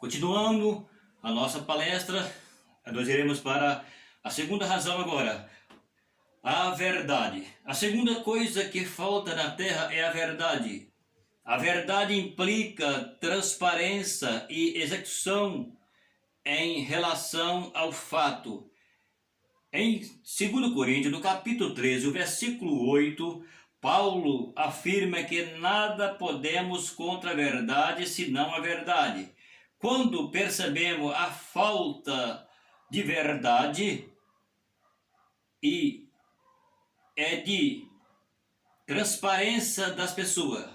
Continuando a nossa palestra, nós iremos para a segunda razão agora, a verdade. A segunda coisa que falta na Terra é a verdade. A verdade implica transparência e execução em relação ao fato. Em 2 Coríntios, no capítulo 13, o versículo 8, Paulo afirma que nada podemos contra a verdade senão a verdade. Quando percebemos a falta de verdade e de transparência das pessoas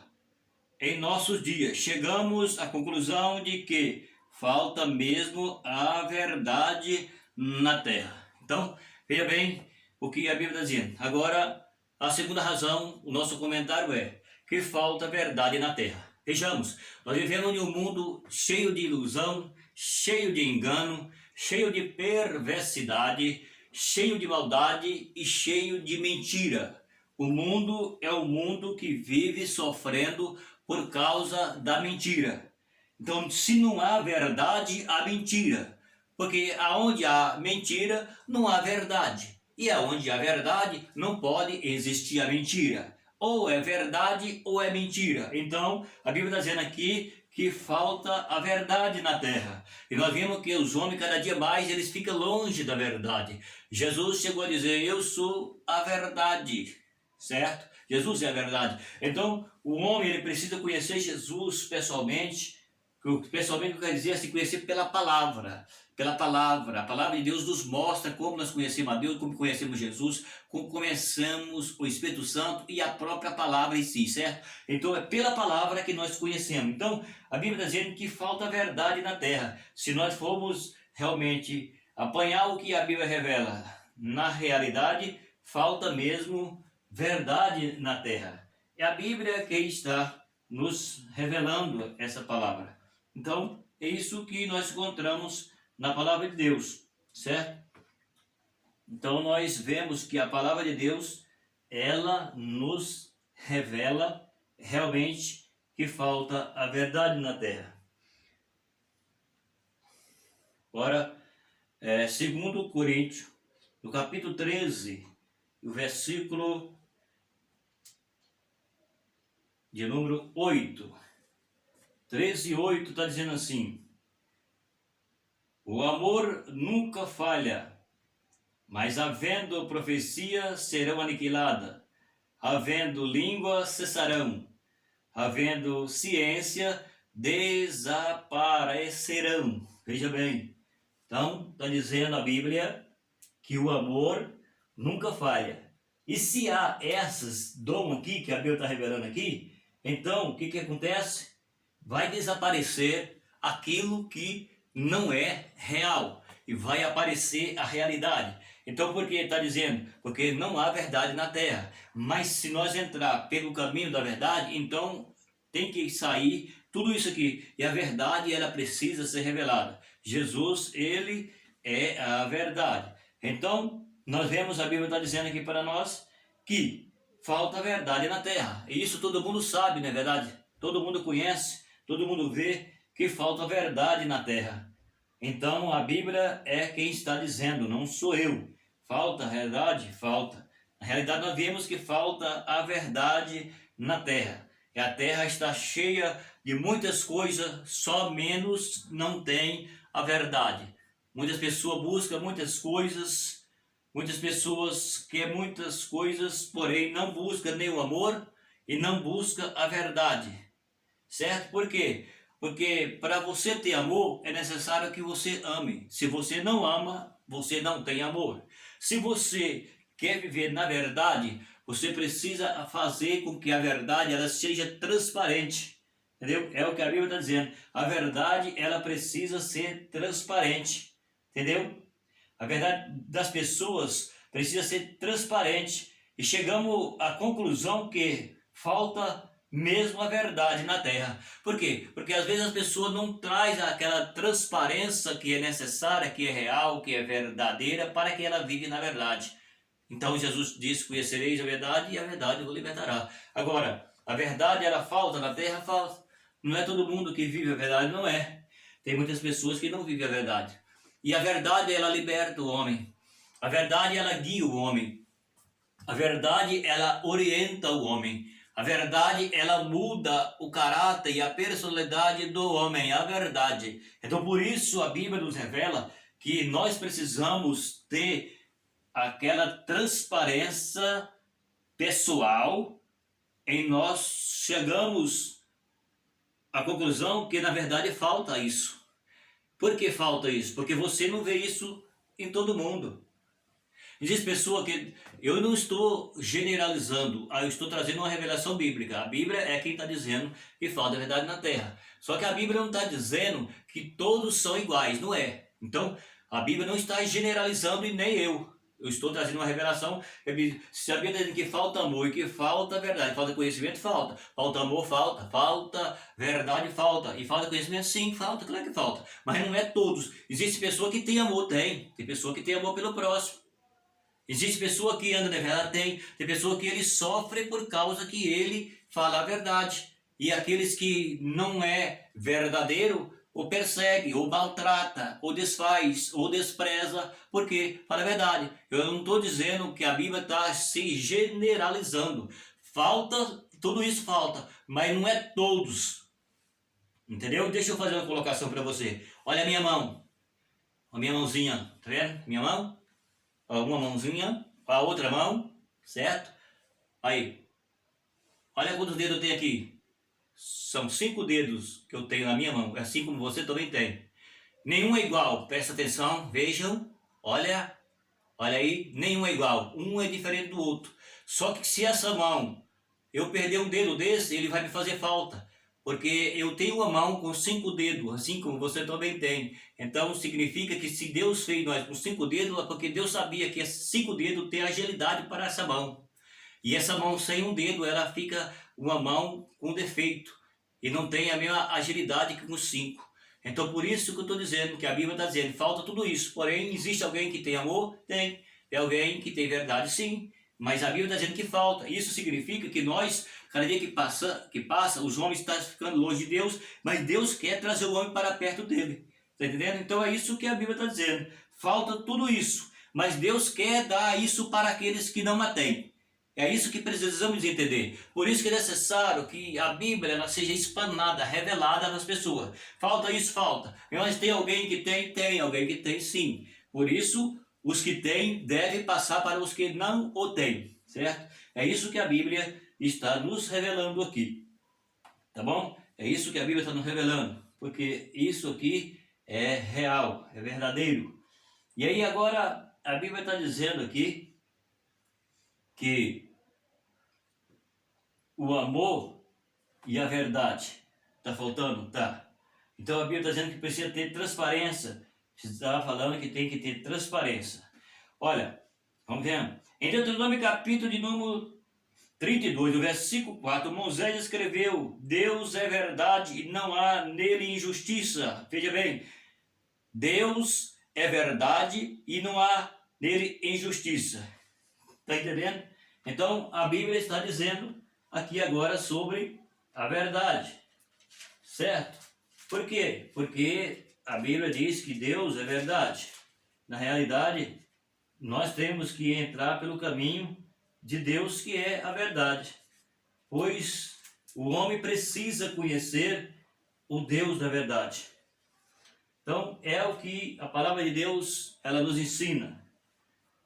em nossos dias, chegamos à conclusão de que falta mesmo a verdade na Terra. Então, veja bem o que a Bíblia está dizendo. Agora, a segunda razão, o nosso comentário é que falta verdade na Terra. Vejamos, nós vivemos em um mundo cheio de ilusão, cheio de engano, cheio de perversidade, cheio de maldade e cheio de mentira. O mundo é um mundo que vive sofrendo por causa da mentira. Então, se não há verdade, há mentira. Porque aonde há mentira, não há verdade. E aonde há verdade, não pode existir a mentira. Ou é verdade ou é mentira. Então, a Bíblia está dizendo aqui que falta a verdade na terra. E nós vimos que os homens, cada dia mais, eles ficam longe da verdade. Jesus chegou a dizer, eu sou a verdade, certo? Jesus é a verdade. Então, o homem ele precisa conhecer Jesus pessoalmente. Pessoalmente, eu quero dizer assim, conhecer pela palavra. Pela palavra. A palavra de Deus nos mostra como nós conhecemos a Deus, como conhecemos Jesus, como conhecemos o Espírito Santo e a própria palavra em si, certo? Então, é pela palavra que nós conhecemos. Então, a Bíblia está dizendo que falta verdade na terra. Se nós formos realmente apanhar o que a Bíblia revela, na realidade, falta mesmo verdade na terra. É a Bíblia que está nos revelando essa palavra. Então, é isso que nós encontramos na palavra de Deus, certo? Então, nós vemos que a palavra de Deus, ela nos revela realmente que falta a verdade na terra. Agora, 2 Coríntios, no capítulo 13, o versículo de número 8. 13:8 está dizendo assim: o amor nunca falha, mas havendo profecia serão aniquiladas, havendo língua cessarão, havendo ciência desaparecerão. Veja bem, então está dizendo a Bíblia que o amor nunca falha. E se há essas dom aqui que a Bíblia está revelando aqui, então o que acontece? Vai desaparecer aquilo que não é real e vai aparecer a realidade. Então, por que está dizendo? Porque não há verdade na terra. Mas se nós entrar pelo caminho da verdade, então tem que sair tudo isso aqui. E a verdade, ela precisa ser revelada. Jesus, ele é a verdade. Então, nós vemos a Bíblia está dizendo aqui para nós que falta a verdade na terra. E isso todo mundo sabe, não é verdade? Todo mundo conhece, todo mundo vê que falta a verdade na terra. Então, a Bíblia é quem está dizendo, não sou eu. Falta a verdade? Falta. Na realidade, nós vemos que falta a verdade na terra. E a terra está cheia de muitas coisas, só menos não tem a verdade. Muitas pessoas buscam muitas coisas, muitas pessoas querem muitas coisas, porém não buscam nem o amor e não buscam a verdade. Certo? Por quê? Porque para você ter amor é necessário que você ame. Se você não ama, você não tem amor. Se você quer viver na verdade, você precisa fazer com que a verdade ela seja transparente. Entendeu? É o que a Bíblia está dizendo. A verdade ela precisa ser transparente. Entendeu? A verdade das pessoas precisa ser transparente. E chegamos à conclusão que falta mesmo a verdade na terra. Por quê? Porque às vezes as pessoas não trazem aquela transparência que é necessária, que é real, que é verdadeira, para que ela vive na verdade. Então Jesus disse, conhecereis a verdade e a verdade vos libertará. Agora, a verdade ela falta na terra? Falta. Não é todo mundo que vive a verdade, não é. Tem muitas pessoas que não vivem a verdade. E a verdade, ela liberta o homem. A verdade, ela guia o homem. A verdade, ela orienta o homem. A verdade, ela muda o caráter e a personalidade do homem. A verdade. Então, por isso, a Bíblia nos revela que nós precisamos ter aquela transparência pessoal. Em nós chegamos à conclusão que, na verdade, falta isso. Por que falta isso? Porque você não vê isso em todo mundo. Existe pessoa que... Eu não estou generalizando, eu estou trazendo uma revelação bíblica. A Bíblia é quem está dizendo que falta a verdade na terra. Só que a Bíblia não está dizendo que todos são iguais, não é? Então, a Bíblia não está generalizando e nem eu. Eu estou trazendo uma revelação. Se a Bíblia está dizendo que falta amor e que falta verdade, falta conhecimento, falta. Falta amor, falta. Falta verdade, falta. E falta conhecimento, sim, falta. Claro que falta. Mas não é todos. Existe pessoa que tem amor, tem. Tem pessoa que tem amor pelo próximo. Existe pessoa que anda na verdade, tem pessoa que ele sofre por causa que ele fala a verdade. E aqueles que não é verdadeiro, ou persegue, ou maltrata, ou desfaz, ou despreza, porque fala a verdade. Eu não estou dizendo que a Bíblia está se generalizando. Falta, tudo isso falta, mas não é todos. Entendeu? Deixa eu fazer uma colocação para você. Olha a minha mão. A minha mãozinha, tá vendo? Minha mão. Uma mãozinha, a outra mão, certo? Aí, olha quantos dedos eu tenho aqui. São 5 dedos que eu tenho na minha mão, assim como você também tem. Nenhum é igual, presta atenção, vejam, olha aí, nenhum é igual, um é diferente do outro. Só que se essa mão, eu perder um dedo desse, ele vai me fazer falta. Porque eu tenho uma mão com 5 dedos, assim como você também tem. Então significa que se Deus fez nós com 5 dedos, é porque Deus sabia que esses 5 dedos têm agilidade para essa mão. E essa mão sem um dedo, ela fica uma mão com defeito. E não tem a mesma agilidade que com 5. Então por isso que eu estou dizendo, que a Bíblia está dizendo, falta tudo isso. Porém, existe alguém que tem amor? Tem. É alguém que tem verdade? Sim. Mas a Bíblia está dizendo que falta. Isso significa que nós, cada dia que passa, os homens estão ficando longe de Deus, mas Deus quer trazer o homem para perto dele. Está entendendo? Então é isso que a Bíblia está dizendo. Falta tudo isso. Mas Deus quer dar isso para aqueles que não a têm. É isso que precisamos entender. Por isso que é necessário que a Bíblia ela seja explanada, revelada às pessoas. Falta isso, falta. Mas tem alguém que tem? Tem. Alguém que tem, sim. Por isso, os que têm devem passar para os que não o têm, certo? É isso que a Bíblia está nos revelando aqui, tá bom? É isso que a Bíblia está nos revelando, porque isso aqui é real, é verdadeiro. E aí agora a Bíblia está dizendo aqui que o amor e a verdade, está faltando? Tá. Então a Bíblia está dizendo que precisa ter transparência. Você estava falando que tem que ter transparência. Olha, vamos ver. Em Deuteronômio capítulo de número 32, o versículo 4, Moisés escreveu, Deus é verdade e não há nele injustiça. Veja bem, Deus é verdade e não há nele injustiça. Está entendendo? Então a Bíblia está dizendo aqui agora sobre a verdade. Certo? Por quê? Porque a Bíblia diz que Deus é verdade. Na realidade, nós temos que entrar pelo caminho de Deus, que é a verdade. Pois o homem precisa conhecer o Deus da verdade. Então, é o que a palavra de Deus ela nos ensina.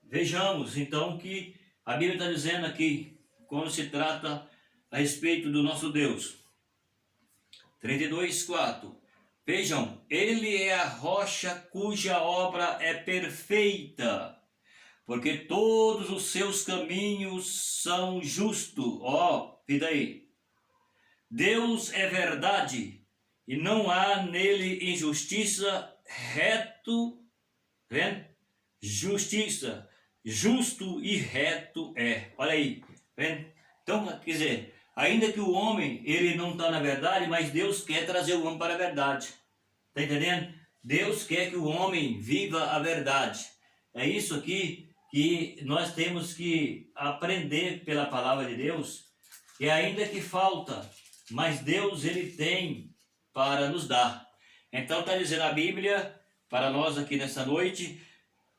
Vejamos, então, que a Bíblia está dizendo aqui, quando se trata a respeito do nosso Deus. 32:4. Vejam, ele é a rocha cuja obra é perfeita, porque todos os seus caminhos são justos. Ó, vida aí. Deus é verdade e não há nele injustiça, reto, vendo? Justiça, justo e reto é. Olha aí, vendo? Então, quer dizer, ainda que o homem, ele não está na verdade, mas Deus quer trazer o homem para a verdade. Está entendendo? Deus quer que o homem viva a verdade. É isso aqui que nós temos que aprender pela palavra de Deus. E ainda que falta, mas Deus ele tem para nos dar. Então está dizendo a Bíblia, para nós aqui nessa noite,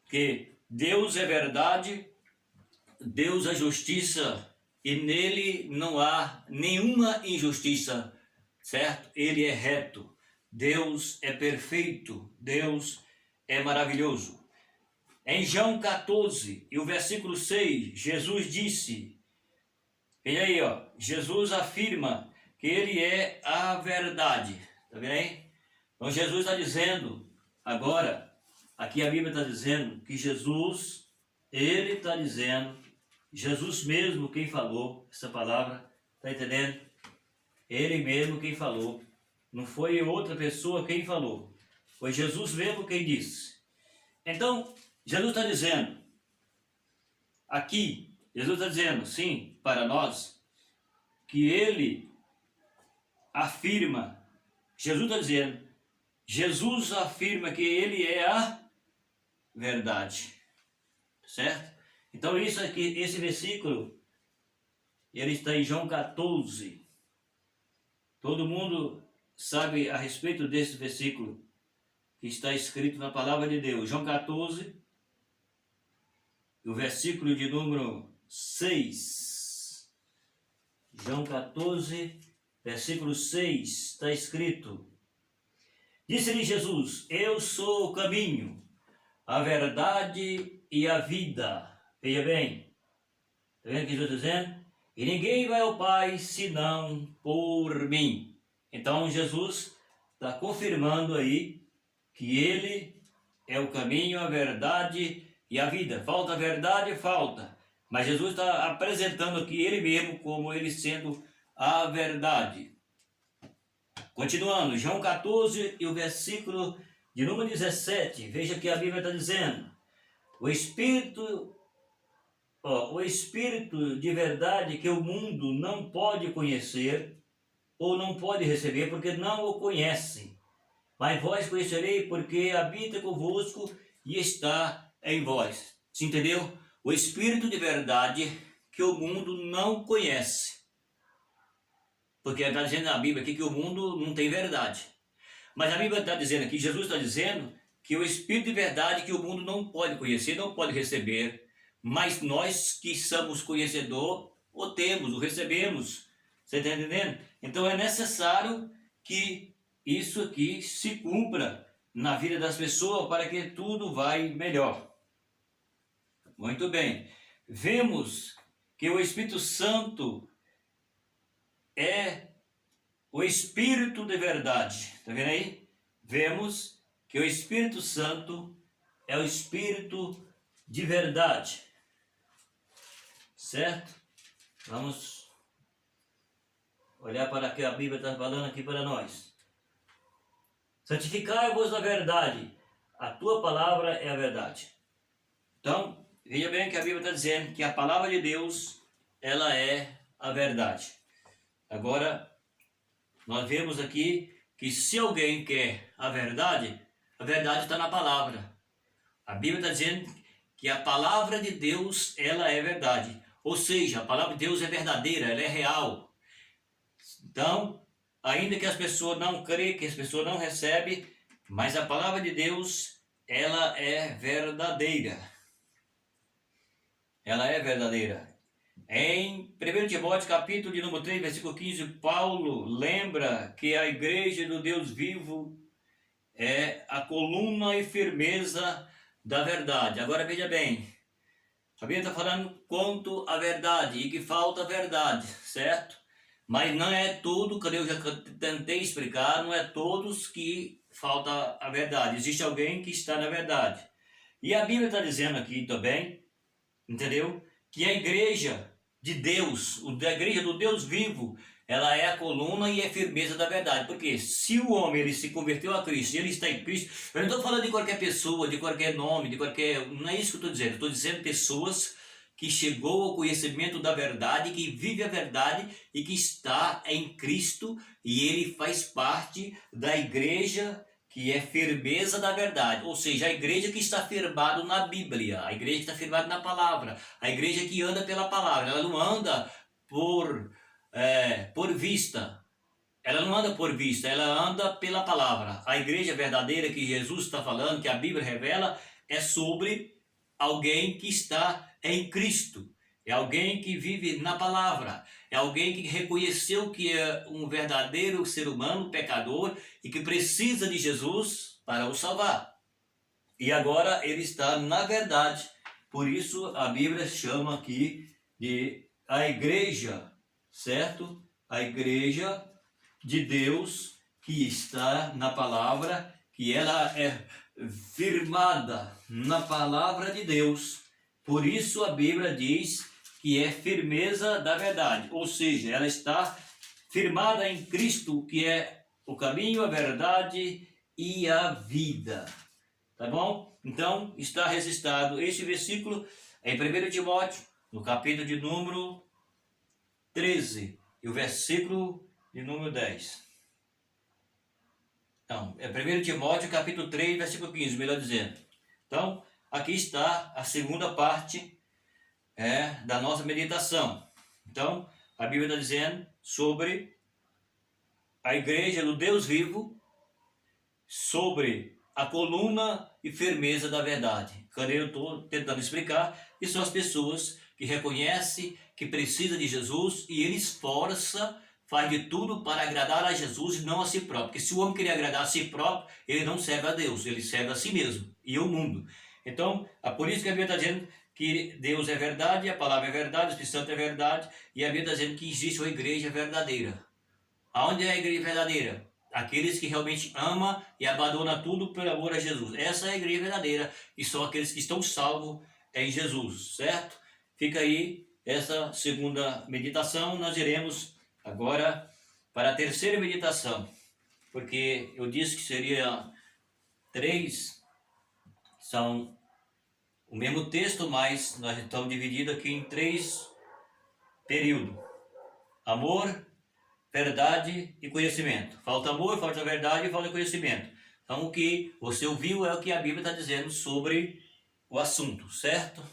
que Deus é verdade, Deus é justiça, e nele não há nenhuma injustiça, certo? Ele é reto, Deus é perfeito, Deus é maravilhoso. Em João 14, e o versículo 6, Jesus disse, e aí, ó, Jesus afirma que ele é a verdade, tá vendo aí? Então Jesus está dizendo, agora, aqui a Bíblia está dizendo que Jesus, ele está dizendo, Jesus mesmo quem falou essa palavra, tá entendendo? Ele mesmo quem falou, não foi outra pessoa quem falou, foi Jesus mesmo quem disse. Então, Jesus está dizendo, aqui, Jesus está dizendo, sim, para nós, que ele afirma, Jesus afirma que ele é a verdade, certo? Então isso aqui, esse versículo, ele está em João 14. Todo mundo sabe a respeito desse versículo que está escrito na palavra de Deus. João 14, o versículo de número 6. João 14, versículo 6, está escrito: Disse-lhe Jesus, eu sou o caminho, a verdade e a vida. Veja bem, está vendo o que Jesus está dizendo? E ninguém vai ao Pai senão por mim. Então Jesus está confirmando aí que ele é o caminho, a verdade e a vida. Falta a verdade, falta. Mas Jesus está apresentando aqui ele mesmo como ele sendo a verdade. Continuando, João 14 e o versículo de número 17. Veja que a Bíblia está dizendo: o Espírito de verdade que o mundo não pode conhecer ou não pode receber, porque não o conhece. Mas vós conhecereis, porque habita convosco e está em vós. Se entendeu? O Espírito de verdade que o mundo não conhece. Porque está dizendo na Bíblia aqui que o mundo não tem verdade. Mas a Bíblia está dizendo aqui, Jesus está dizendo que o Espírito de verdade que o mundo não pode conhecer, não pode receber, mas nós que somos conhecedor, o temos, o recebemos. Você está entendendo? Então é necessário que isso aqui se cumpra na vida das pessoas para que tudo vai melhor. Muito bem. Vemos que o Espírito Santo é o Espírito de verdade. Está vendo aí? Vemos que o Espírito Santo é o Espírito de verdade. Certo? Vamos olhar para o que a Bíblia está falando aqui para nós. Santificai-vos na verdade. A tua palavra é a verdade. Então, veja bem que a Bíblia está dizendo que a palavra de Deus, ela é a verdade. Agora, nós vemos aqui que se alguém quer a verdade está na palavra. A Bíblia está dizendo que a palavra de Deus, ela é verdade. Ou seja, a palavra de Deus é verdadeira, ela é real. Então, ainda que as pessoas não creem, que as pessoas não recebem, mas a palavra de Deus, ela é verdadeira. Ela é verdadeira. Em 1 Timóteo, capítulo de número 3, versículo 15, Paulo lembra que a igreja do Deus vivo é a coluna e firmeza da verdade. Agora veja bem, a Bíblia está falando quanto à verdade e que falta a verdade, certo? Mas não é tudo, que eu já tentei explicar, não é todos que falta a verdade. Existe alguém que está na verdade. E a Bíblia está dizendo aqui também, entendeu? Que a igreja de Deus, a igreja do Deus vivo, ela é a coluna e a firmeza da verdade. Porque se o homem ele se converteu a Cristo, ele está em Cristo, eu não estou falando de qualquer pessoa, de qualquer nome, de qualquer... Não é isso que eu estou dizendo. Eu estou dizendo pessoas que chegou ao conhecimento da verdade, que vive a verdade e que está em Cristo, e ele faz parte da igreja que é firmeza da verdade, ou seja, a igreja que está firmada na Bíblia, a igreja que está firmada na palavra, a igreja que anda pela palavra, ela não anda por vista, ela não anda por vista, ela anda pela palavra. A igreja verdadeira que Jesus está falando, que a Bíblia revela, é sobre alguém que está em Cristo. É alguém que vive na palavra. É alguém que reconheceu que é um verdadeiro ser humano, pecador, e que precisa de Jesus para o salvar. E agora ele está na verdade. Por isso a Bíblia chama aqui de a igreja, certo? A igreja de Deus que está na palavra, que ela é firmada na palavra de Deus. Por isso a Bíblia diz que é firmeza da verdade, ou seja, ela está firmada em Cristo, que é o caminho, a verdade e a vida. Tá bom? Então, está registrado este versículo em 1 Timóteo, no capítulo de número 13, e o versículo de número 10. Então, é 1 Timóteo, capítulo 3, versículo 15, melhor dizendo. Então, aqui está a segunda parte da nossa meditação. Então, a Bíblia está dizendo sobre a igreja do Deus vivo, sobre a coluna e firmeza da verdade. Quando eu estou tentando explicar, que são as pessoas que reconhecem que precisa de Jesus e ele esforça, faz de tudo para agradar a Jesus e não a si próprio. Porque se o homem querer agradar a si próprio, ele não serve a Deus, ele serve a si mesmo e o mundo. Então, é por isso que a Bíblia está dizendo que Deus é verdade, a palavra é verdade, o Espírito Santo é verdade, e a Bíblia está dizendo que existe uma igreja verdadeira. Aonde é a igreja verdadeira? Aqueles que realmente amam e abandonam tudo por amor a Jesus. Essa é a igreja verdadeira, e são aqueles que estão salvos em Jesus, certo? Fica aí essa segunda meditação. Nós iremos agora para a terceira meditação, porque eu disse que seria 3, são o mesmo texto, mas nós estamos divididos aqui em 3 períodos: amor, verdade e conhecimento. Falta amor, falta verdade e falta conhecimento. Então o que você ouviu é o que a Bíblia está dizendo sobre o assunto, certo?